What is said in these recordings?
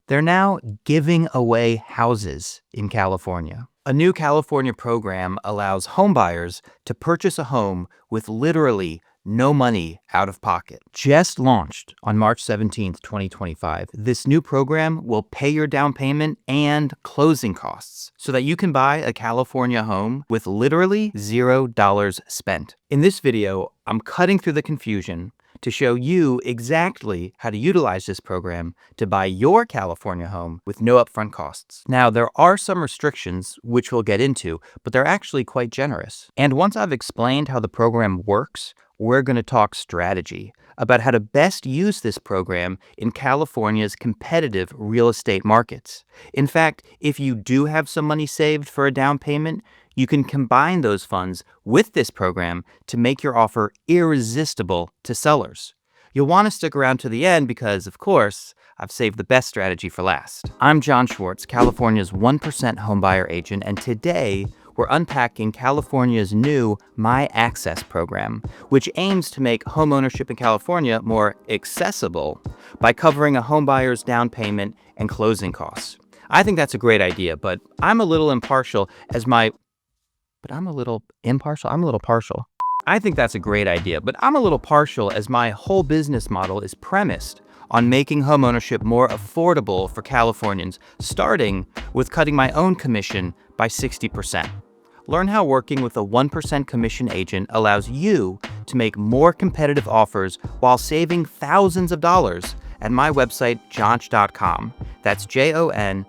They're now giving away houses in California. A new California program allows homebuyers to purchase a home with literally no money out of pocket. Just launched on March 17th, 2025, this new program will pay your down payment and closing costs so that you can buy a California home with literally $0 spent. In this video, I'm cutting through the confusion to show you exactly how to utilize this program to buy your California home with no upfront costs. Now, there are some restrictions, which we'll get into, but they're actually quite generous. And once I've explained how the program works, we're going to talk strategy about how to best use this program in California's competitive real estate markets. In fact, if you do have some money saved for a down payment, you can combine those funds with this program to make your offer irresistible to sellers. You'll want to stick around to the end because, of course, I've saved the best strategy for last. I'm Jon Schwartz, California's 1% homebuyer agent, and today we're unpacking California's new MyAccess program, which aims to make homeownership in California more accessible by covering a homebuyer's down payment and closing costs. I think that's a great idea, but I'm a little partial. I think that's a great idea, but I'm a little partial as my whole business model is premised on making homeownership more affordable for Californians, starting with cutting my own commission by 60%. Learn how working with a 1% commission agent allows you to make more competitive offers while saving thousands of dollars at my website, jonsch.com. That's JONSCH.com.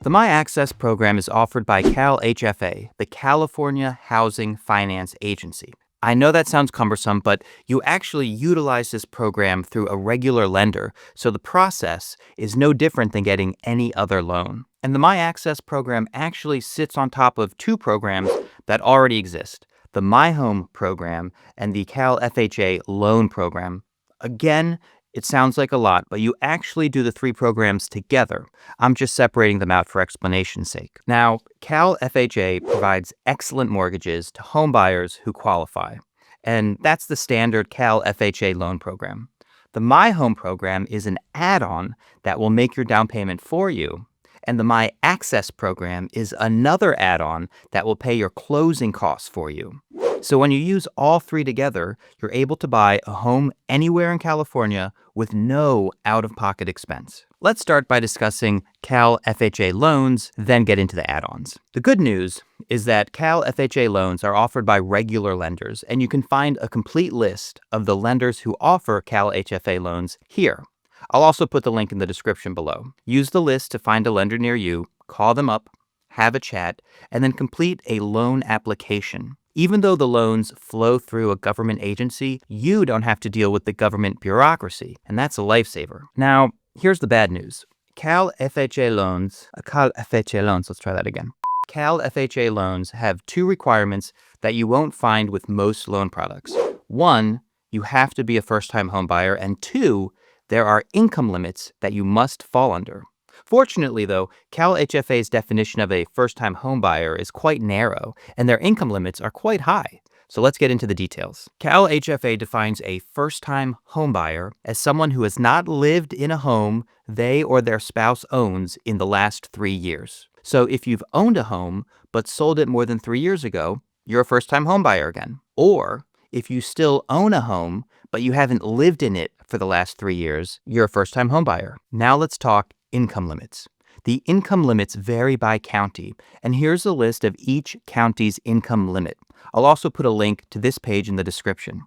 The MyAccess program is offered by CalHFA, the California Housing Finance Agency. I know that sounds cumbersome, but you actually utilize this program through a regular lender, so the process is no different than getting any other loan. And the MyAccess program actually sits on top of two programs that already exist, the My Home program and the CalFHA loan program. Again, it sounds like a lot, but you actually do the three programs together. I'm just separating them out for explanation's sake. Now, CalFHA provides excellent mortgages to home buyers who qualify, and that's the standard CalFHA loan program. The My Home program is an add-on that will make your down payment for you, and the MyAccess program is another add-on that will pay your closing costs for you. So when you use all three together, you're able to buy a home anywhere in California with no out-of-pocket expense. Let's start by discussing CalFHA loans, then get into the add-ons. The good news is that CalFHA loans are offered by regular lenders, and you can find a complete list of the lenders who offer CalHFA loans here. I'll also put the link in the description below. Use the list to find a lender near you, call them up, have a chat, and then complete a loan application. Even though the loans flow through a government agency, you don't have to deal with the government bureaucracy, and that's a lifesaver. Now, here's the bad news. CalFHA loans have two requirements that you won't find with most loan products. One, you have to be a first-time home buyer, and two, there are income limits that you must fall under. Fortunately, though, CalHFA's definition of a first-time home buyer is quite narrow, and their income limits are quite high. So let's get into the details. CalHFA defines a first-time home buyer as someone who has not lived in a home they or their spouse owns in the last 3 years. So if you've owned a home but sold it more than 3 years ago, you're a first-time home buyer again. Or if you still own a home but you haven't lived in it for the last 3 years, you're a first-time home buyer. Now let's talk income limits. The income limits vary by county, and here's a list of each county's income limit. I'll also put a link to this page in the description.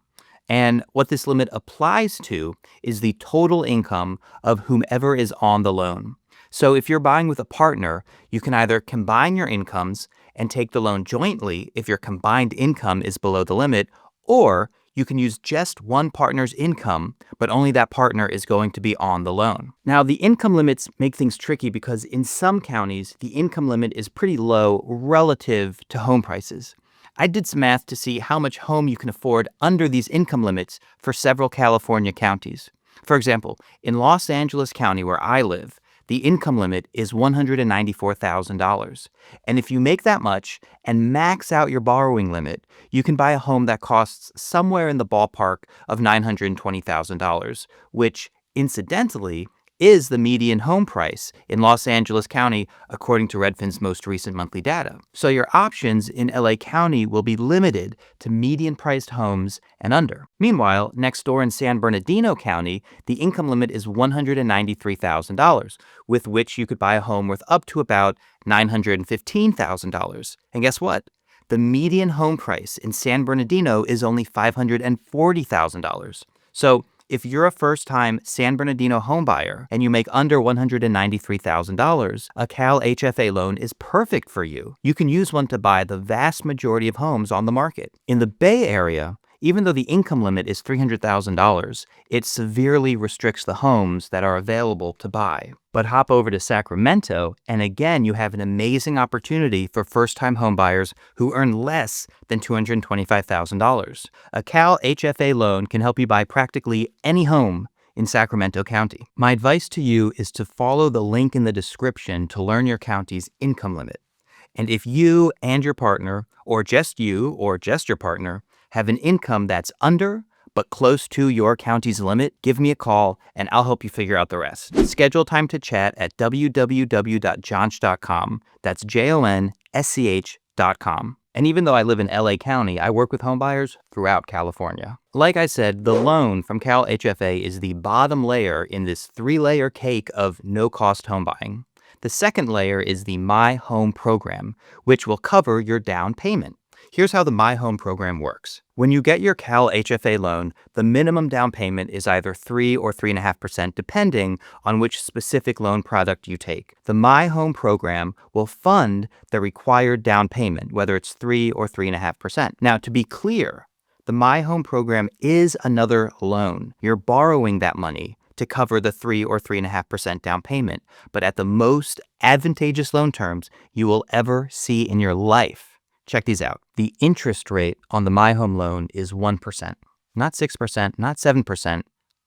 And what this limit applies to is the total income of whomever is on the loan. So if you're buying with a partner, you can either combine your incomes and take the loan jointly if your combined income is below the limit, or you can use just one partner's income, but only that partner is going to be on the loan. Now, the income limits make things tricky because in some counties, the income limit is pretty low relative to home prices. I did some math to see how much home you can afford under these income limits for several California counties. For example, in Los Angeles County, where I live, the income limit is $194,000. And if you make that much and max out your borrowing limit, you can buy a home that costs somewhere in the ballpark of $920,000, which, incidentally, is the median home price in Los Angeles County, according to Redfin's most recent monthly data. So your options in LA County will be limited to median-priced homes and under. Meanwhile, next door in San Bernardino County, the income limit is $193,000, with which you could buy a home worth up to about $915,000. And guess what? The median home price in San Bernardino is only $540,000. So if you're a first-time San Bernardino homebuyer and you make under $193,000, a CalHFA loan is perfect for you. You can use one to buy the vast majority of homes on the market. In the Bay Area, even though the income limit is $300,000, it severely restricts the homes that are available to buy. But hop over to Sacramento, and again, you have an amazing opportunity for first-time homebuyers who earn less than $225,000. A CalHFA loan can help you buy practically any home in Sacramento County. My advice to you is to follow the link in the description to learn your county's income limit. And if you and your partner, or just you or just your partner, have an income that's under but close to your county's limit, give me a call and I'll help you figure out the rest. Schedule time to chat at www.jonsch.com. That's JONSCH.com. And even though I live in LA County, I work with homebuyers throughout California. Like I said, the loan from CalHFA is the bottom layer in this 3-layer cake of no-cost home buying. The second layer is the My Home program, which will cover your down payment. Here's how the My Home program works. When you get your CalHFA loan, the minimum down payment is either 3 or 3.5% depending on which specific loan product you take. The My Home program will fund the required down payment, whether it's 3 or 3.5%. Now, to be clear, the My Home program is another loan. You're borrowing that money to cover the 3 or 3.5% down payment, but at the most advantageous loan terms you will ever see in your life. Check these out. The interest rate on the My Home loan is 1%. Not 6%, not 7%,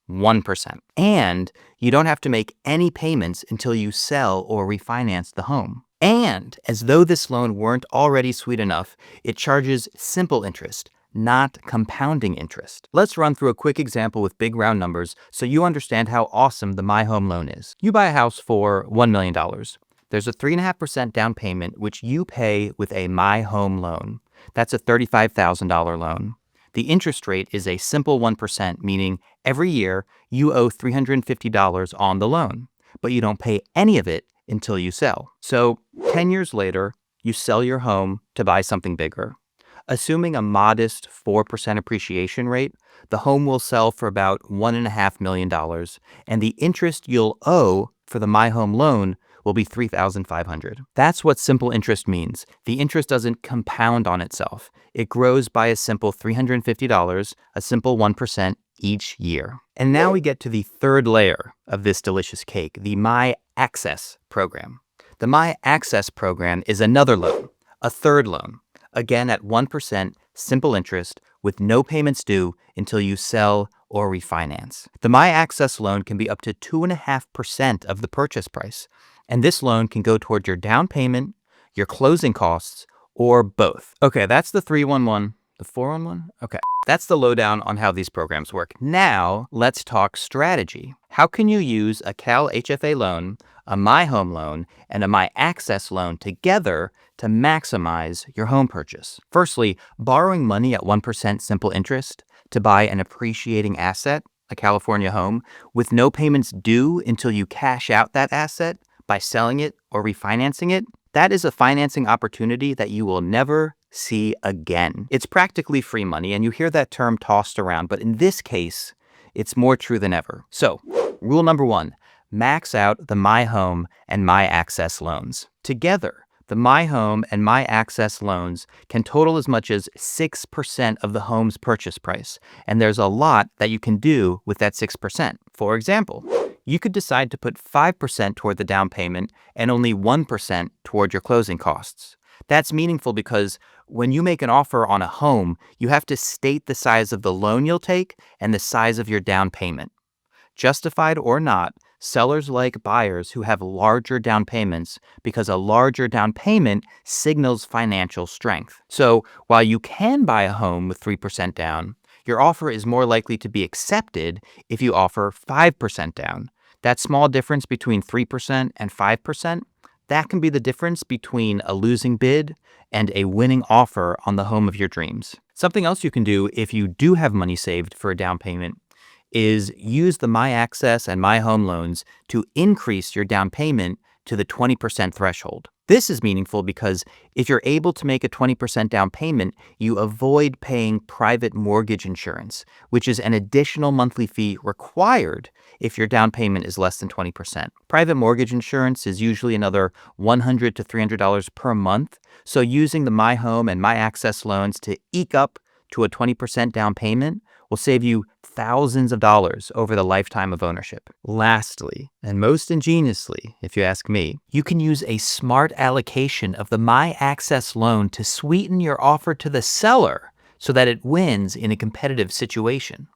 1%. And you don't have to make any payments until you sell or refinance the home. And as though this loan weren't already sweet enough, it charges simple interest, not compounding interest. Let's run through a quick example with big round numbers so you understand how awesome the My Home loan is. You buy a house for $1 million. There's a 3.5% down payment, which you pay with a My Home loan. That's a $35,000 loan. The interest rate is a simple 1%, meaning every year you owe $350 on the loan, but you don't pay any of it until you sell. So 10 years later, you sell your home to buy something bigger. Assuming a modest 4% appreciation rate, the home will sell for about $1.5 million, and the interest you'll owe for the My Home loan will be $3,500. That's what simple interest means. The interest doesn't compound on itself. It grows by a simple $350, a simple 1% each year. And now we get to the third layer of this delicious cake, the MyAccess program. The MyAccess program is another loan, a third loan, again at 1% simple interest with no payments due until you sell or refinance. The MyAccess loan can be up to 2.5% of the purchase price. And this loan can go toward your down payment, your closing costs, or both. Okay, that's the 311. The 411? Okay. That's the lowdown on how these programs work. Now, let's talk strategy. How can you use a CalHFA loan, a My Home loan, and a MyAccess loan together to maximize your home purchase? Firstly, borrowing money at 1% simple interest to buy an appreciating asset, a California home, with no payments due until you cash out that asset by selling it or refinancing it, that is a financing opportunity that you will never see again. It's practically free money, and you hear that term tossed around, but in this case, it's more true than ever. So, rule number 1, max out the My Home and MyAccess loans. Together, the My Home and MyAccess loans can total as much as 6% of the home's purchase price, and there's a lot that you can do with that 6%. For example, you could decide to put 5% toward the down payment and only 1% toward your closing costs. That's meaningful because when you make an offer on a home, you have to state the size of the loan you'll take and the size of your down payment. Justified or not, sellers like buyers who have larger down payments because a larger down payment signals financial strength. So while you can buy a home with 3% down, your offer is more likely to be accepted if you offer 5% down. That small difference between 3% and 5%, that can be the difference between a losing bid and a winning offer on the home of your dreams. Something else you can do if you do have money saved for a down payment is use the MyAccess and My Home loans to increase your down payment to the 20% threshold. This is meaningful because if you're able to make a 20% down payment, you avoid paying private mortgage insurance, which is an additional monthly fee required if your down payment is less than 20%. Private mortgage insurance is usually another $100 to $300 per month, so using the My Home and MyAccess loans to eke up to a 20% down payment will save you thousands of dollars over the lifetime of ownership. Lastly, and most ingeniously, if you ask me, you can use a smart allocation of the MyAccess loan to sweeten your offer to the seller so that it wins in a competitive situation.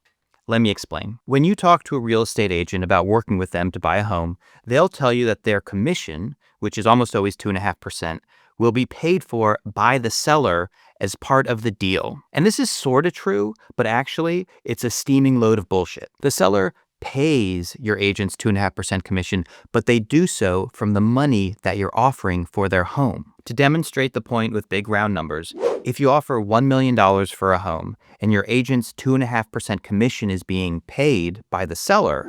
Let me explain. When you talk to a real estate agent about working with them to buy a home, they'll tell you that their commission, which is almost always 2.5%, will be paid for by the seller as part of the deal. And this is sort of true, but actually it's a steaming load of bullshit. The seller pays your agent's 2.5% commission, but they do so from the money that you're offering for their home. To demonstrate the point with big round numbers, if you offer $1 million for a home and your agent's 2.5% commission is being paid by the seller,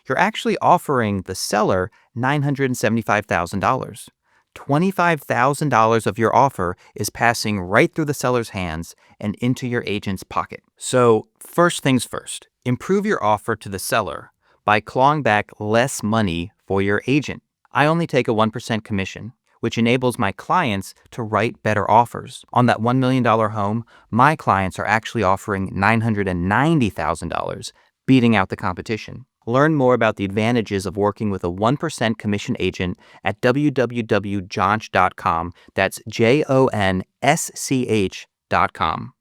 you're actually offering the seller $975,000. $25,000 of your offer is passing right through the seller's hands and into your agent's pocket. So first things first, improve your offer to the seller by clawing back less money for your agent. I only take a 1% commission, which enables my clients to write better offers. On that $1 million home, my clients are actually offering $990,000, beating out the competition. Learn more about the advantages of working with a 1% commission agent at www.jonsch.com. That's JONSCH.com.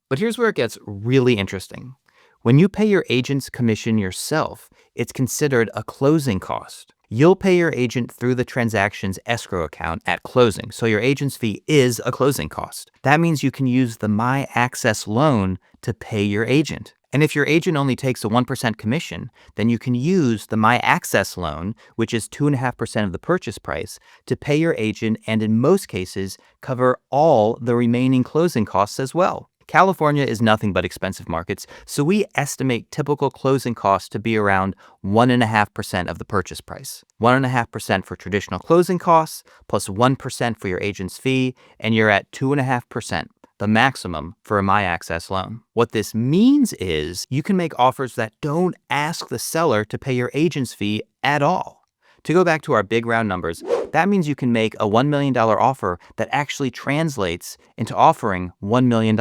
But here's where it gets really interesting. When you pay your agent's commission yourself, it's considered a closing cost. You'll pay your agent through the transaction's escrow account at closing, so your agent's fee is a closing cost. That means you can use the MyAccess loan to pay your agent. And if your agent only takes a 1% commission, then you can use the MyAccess loan, which is 2.5% of the purchase price, to pay your agent and in most cases cover all the remaining closing costs as well. California is nothing but expensive markets, so we estimate typical closing costs to be around 1.5% of the purchase price. 1.5% for traditional closing costs, plus 1% for your agent's fee, and you're at 2.5%. The maximum for a MyAccess loan. What this means is you can make offers that don't ask the seller to pay your agent's fee at all. To go back to our big round numbers, that means you can make a $1 million offer that actually translates into offering $1 million.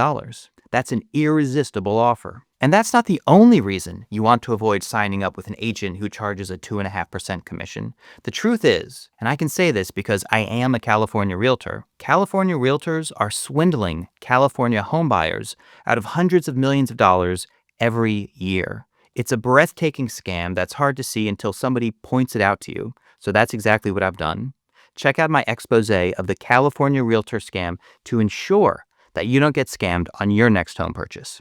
That's an irresistible offer. And that's not the only reason you want to avoid signing up with an agent who charges a 2.5% commission. The truth is, and I can say this because I am a California realtor, California realtors are swindling California homebuyers out of hundreds of millions of dollars every year. It's a breathtaking scam that's hard to see until somebody points it out to you. So that's exactly what I've done. Check out my expose of the California realtor scam to ensure that you don't get scammed on your next home purchase.